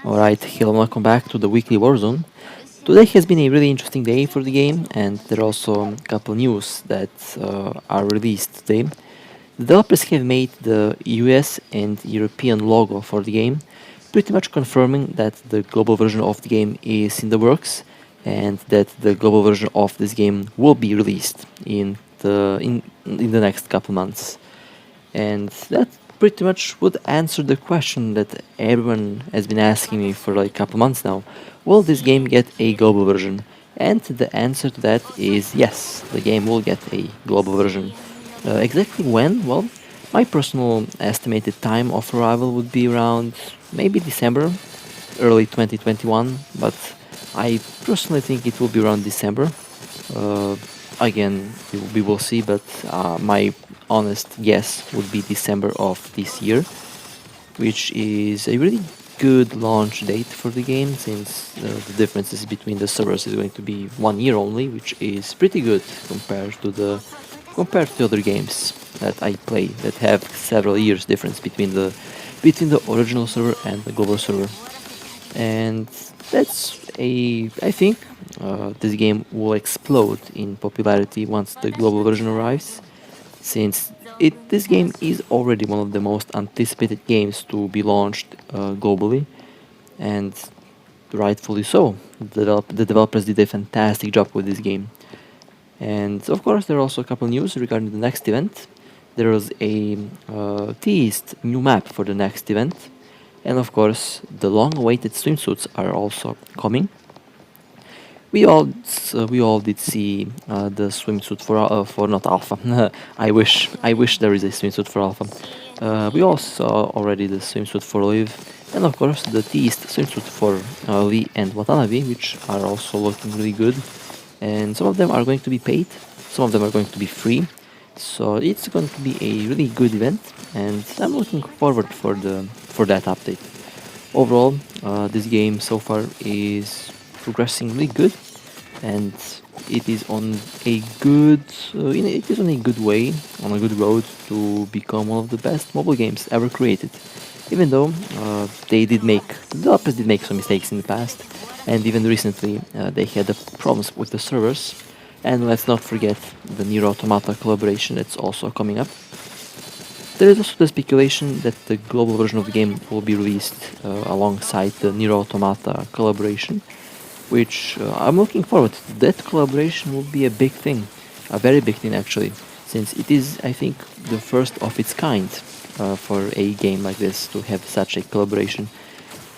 Alright, hello, welcome back to the weekly Warzone. Today has been a really interesting day for the game, and there are also a couple news that are released today. The developers have made the US and European logo for the game, pretty much confirming that the global version of the game is in the works, and that the global version of this game will be released in the next couple months. And that pretty much would answer the question that everyone has been asking me for like a couple months now. Will this game get a global version? And the answer to that is yes, the game will get a global version. Exactly when? Well, my personal estimated time of arrival would be around maybe December, early 2021, but I personally think it will be around December. Uh, Again, we will see, but my honest guess would be December of this year, which is a really good launch date for the game since the differences between the servers is going to be 1 year only, which is pretty good compared to other games that I play that have several years difference between the original server and the global server. And that's a I think this game will explode in popularity once the global version arrives, since this game is already one of the most anticipated games to be launched globally, and rightfully so. The developers did a fantastic job with this game. And of course, there are also a couple news regarding the next event. There was a teased new map for the next event, and of course, the long-awaited swimsuits are also coming. We all did see the swimsuit for not alpha. I wish there is a swimsuit for alpha. We all saw already the swimsuit for Liv, and of course the teased swimsuit for Lee and Watanabe, which are also looking really good. And some of them are going to be paid, some of them are going to be free. So it's going to be a really good event, and I'm looking forward for that update. Overall, this game so far is progressing really good, and it is on a good it is on a good way, on a good road to become one of the best mobile games ever created. Even though the developers did make some mistakes in the past, and even recently they had the problems with the servers. And let's not forget the Nier Automata collaboration that's also coming up. There is also the speculation that the global version of the game will be released alongside the Nier Automata collaboration, which I'm looking forward to. That collaboration will be a big thing, a very big thing actually, since it is, I think, the first of its kind for a game like this to have such a collaboration,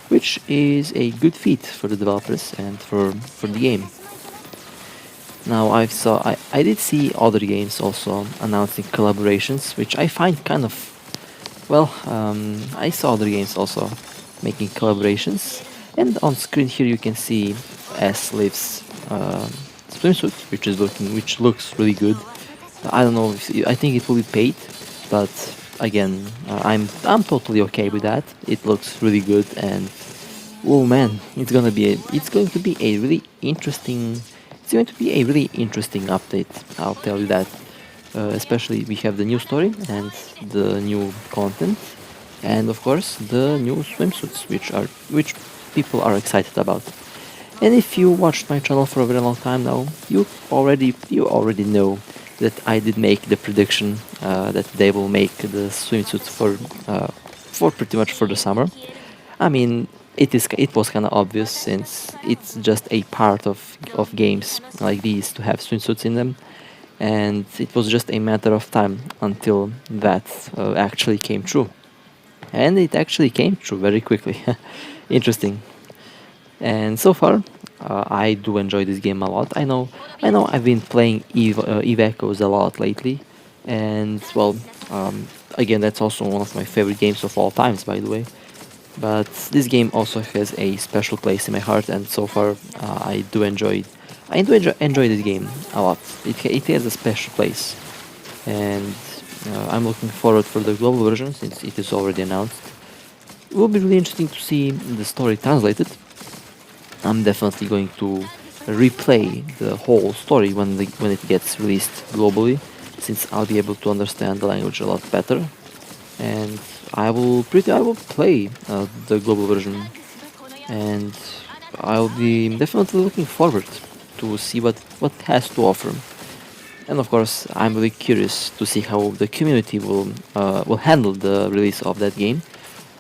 which is a good feat for the developers and for the game. Now I did see other games also announcing collaborations, which I find kind of well. I saw other games also making collaborations, and on screen here you can see S Liv's swimsuit, which looks really good. I don't know if I think it will be paid, but again, I'm totally okay with that. It looks really good, and oh man, it's going to be a really interesting. It's going to be a really interesting update. I'll tell you that. Especially we have the new story and the new content, and of course the new swimsuits, which people are excited about. And if you watched my channel for a very long time now, you already know that I did make the prediction that they will make the swimsuits for pretty much for the summer. I mean, it was kind of obvious since it's just a part of games like these to have swimsuits in them, and it was just a matter of time until that actually came true. And it actually came true very quickly. Interesting. And so far, I do enjoy this game a lot. I know, I've been playing Eve Echoes a lot lately, and well, again, that's also one of my favorite games of all times, by the way. But this game also has a special place in my heart, and so far, I do enjoy this game a lot. It has a special place, and I'm looking forward for the global version since it is already announced. It will be really interesting to see the story translated. I'm definitely going to replay the whole story when it gets released globally, since I'll be able to understand the language a lot better, and I will play the global version and I'll be definitely looking forward to see what has to offer. And of course, I'm really curious to see how the community will handle the release of that game.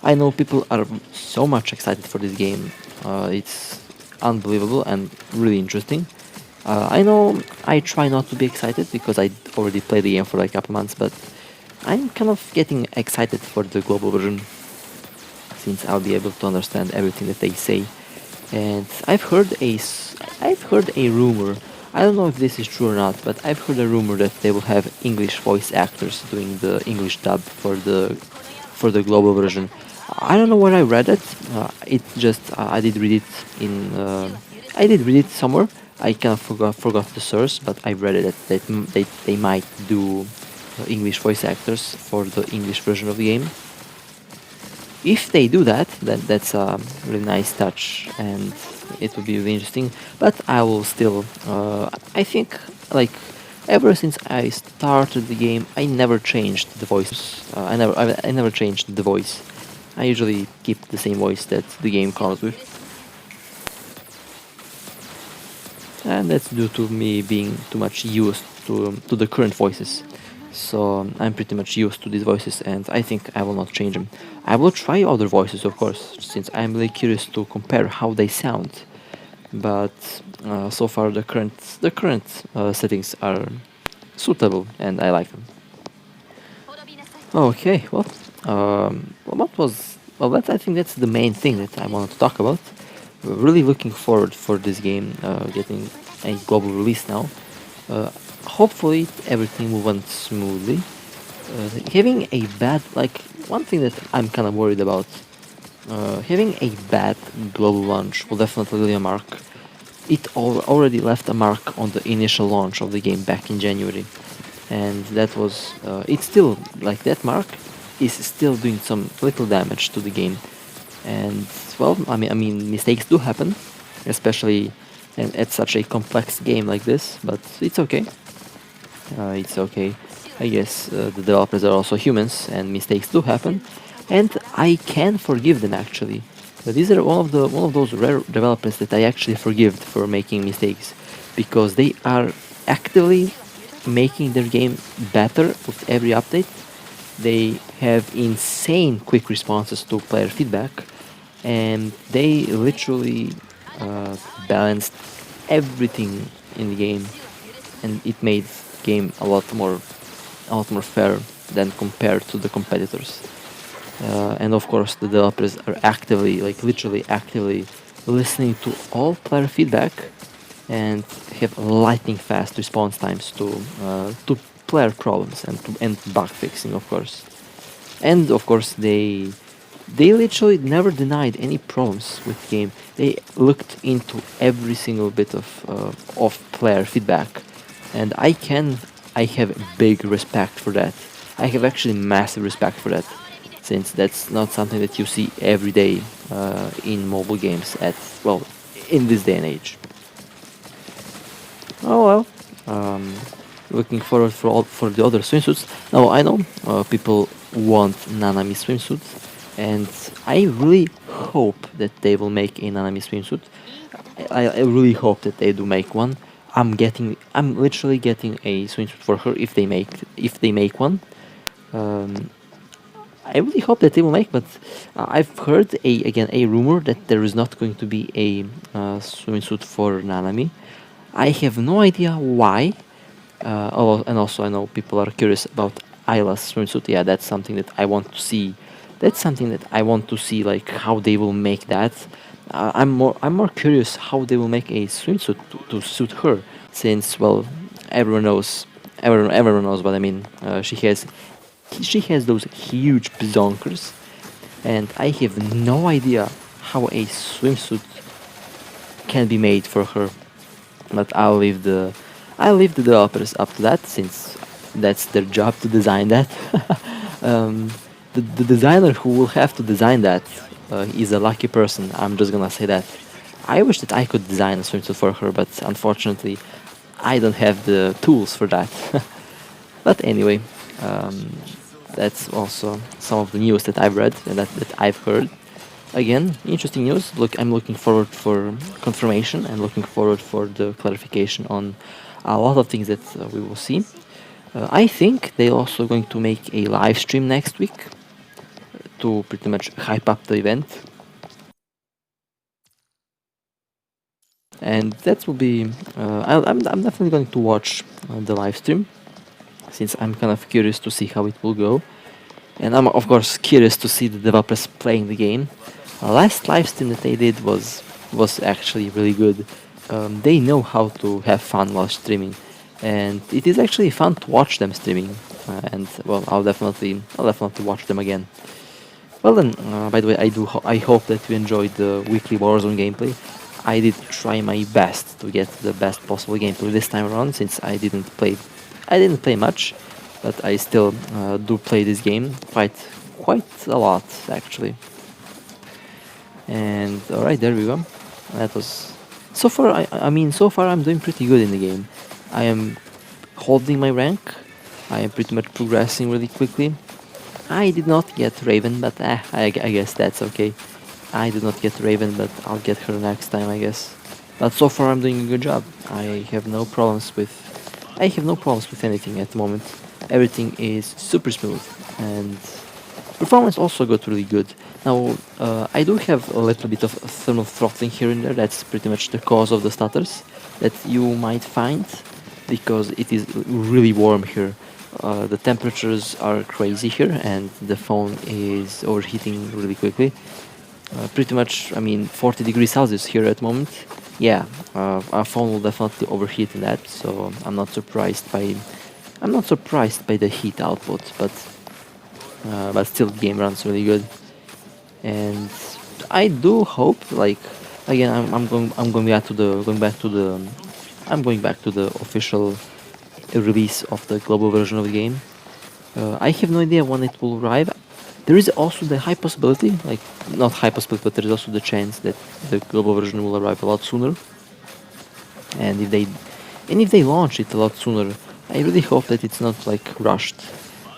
I know people are so much excited for this game. It's unbelievable and really interesting. I know I try not to be excited because I already played the game for like a couple months, but I'm kind of getting excited for the global version since I'll be able to understand everything that they say. And I've heard a rumor. I don't know if this is true or not, but I've heard a rumor that they will have English voice actors doing the English dub for the global version. I don't know where I read it. It just I did read it in I did read it somewhere. I kind of forgot the source, but I read it they might do English voice actors for the English version of the game. If they do that, then that's a really nice touch, and it would be really interesting. But I will still, I think, like ever since I started the game, I never changed the voice. I never changed the voice. I usually keep the same voice that the game comes with, and that's due to me being too much used to the current voices. So I'm pretty much used to these voices, and I think I will not change them. I will try other voices, of course, since I'm really curious to compare how they sound. But so far, the current settings are suitable, and I like them. Okay, what was well? That I think that's the main thing that I wanted to talk about. Really looking forward for this game getting a global release now. Uh, Hopefully everything will went smoothly. Having a bad like one thing that I'm kind of worried about. Having a bad global launch will definitely leave a mark. Already left a mark on the initial launch of the game back in January, and that was it's still like that mark is still doing some little damage to the game. And well, I mean mistakes do happen, especially at such a complex game like this, but it's okay. It's okay. I guess the developers are also humans, and mistakes do happen, and I can forgive them actually. These are one of those rare developers that I actually forgive for making mistakes, because they are actively making their game better with every update. They have insane quick responses to player feedback, and they literally uh, balanced everything in the game, and it made the game a lot more fair than compared to the competitors. And of course, the developers are actively, like literally actively, listening to all player feedback and have lightning fast response times to player problems and bug fixing, of course. And of course, they literally never denied any problems with the game. They looked into every single bit of player feedback, and I have big respect for that. I have actually massive respect for that, since that's not something that you see every day in mobile games at well in this day and age. Oh well. Um, Looking forward for the other swimsuits. Now I know people want Nanami swimsuit, and I really hope that they will make a Nanami swimsuit. I really hope that they do make one. I'm literally getting a swimsuit for her if they make one. Um, I really hope that they will make, but I've heard a rumor that there is not going to be a swimsuit for Nanami. I have no idea why. And also, I know people are curious about Isla's swimsuit. Yeah, that's something that I want to see. That's something that I want to see, like how they will make that. I'm more curious how they will make a swimsuit to suit her, since well, everyone knows what I mean. She has those huge bizonkers, and I have no idea how a swimsuit can be made for her. But I'll leave the developers up to that, since that's their job to design that. um, the designer who will have to design that is a lucky person. I'm just gonna say that. I wish that I could design a swimsuit for her, but unfortunately, I don't have the tools for that. But anyway, um, that's also some of the news that I've read and that I've heard. again, interesting news. Look, I'm looking forward for confirmation and looking forward for the clarification on a lot of things that we will see. I think they're also going to make a live stream next week to pretty much hype up the event. And that will be, I'm definitely going to watch the live stream, since I'm kind of curious to see how it will go. And I'm of course curious to see the developers playing the game. Last live stream that they did was actually really good. They know how to have fun while streaming, and it is actually fun to watch them streaming. And well, I'll definitely watch them again. Well then, by the way, I hope that you enjoyed the weekly Warzone gameplay. I did try my best to get the best possible gameplay this time around, since I didn't play much, but I still do play this game quite a lot actually. And alright, there we go. That was so far. I mean, so far I'm doing pretty good in the game. I am holding my rank. I am pretty much progressing really quickly. I did not get Raven, but I guess that's okay. I did not get Raven, but I'll get her next time, I guess. But so far I'm doing a good job. I have no problems with anything at the moment. Everything is super smooth, and performance also got really good. Now, I do have a little bit of thermal throttling here and there. That's pretty much the cause of the stutters that you might find, because it is really warm here. The temperatures are crazy here, and the phone is overheating really quickly. Pretty much, I mean, 40 degrees Celsius here at the moment. Yeah, our phone will definitely overheat in that, so I'm not surprised by the heat output, but still the game runs really good. And I do hope, like, again, I'm going back to the official release of the global version of the game. I have no idea when it will arrive. There is also the high possibility, like, not high possibility, but there is also the chance that the global version will arrive a lot sooner. And if they launch it a lot sooner, I really hope that it's not like rushed.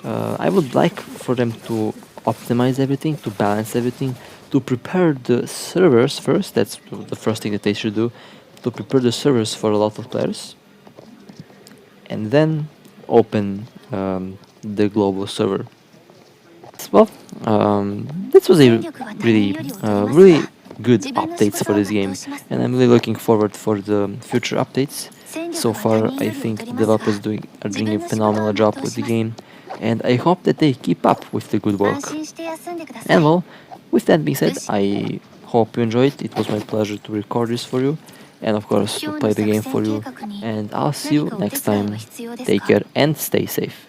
I would like for them to optimize everything, to balance everything, to prepare the servers first. That's the first thing that they should do, to prepare the servers for a lot of players, and then open the global server. Well, this was a really good updates for this game, and I'm really looking forward for the future updates. So far, I think the developers are doing a phenomenal job with the game, and I hope that they keep up with the good work. And well, with that being said, I hope you enjoyed. It was my pleasure to record this for you, and of course to play the game for you. And I'll see you next time. Take care and stay safe.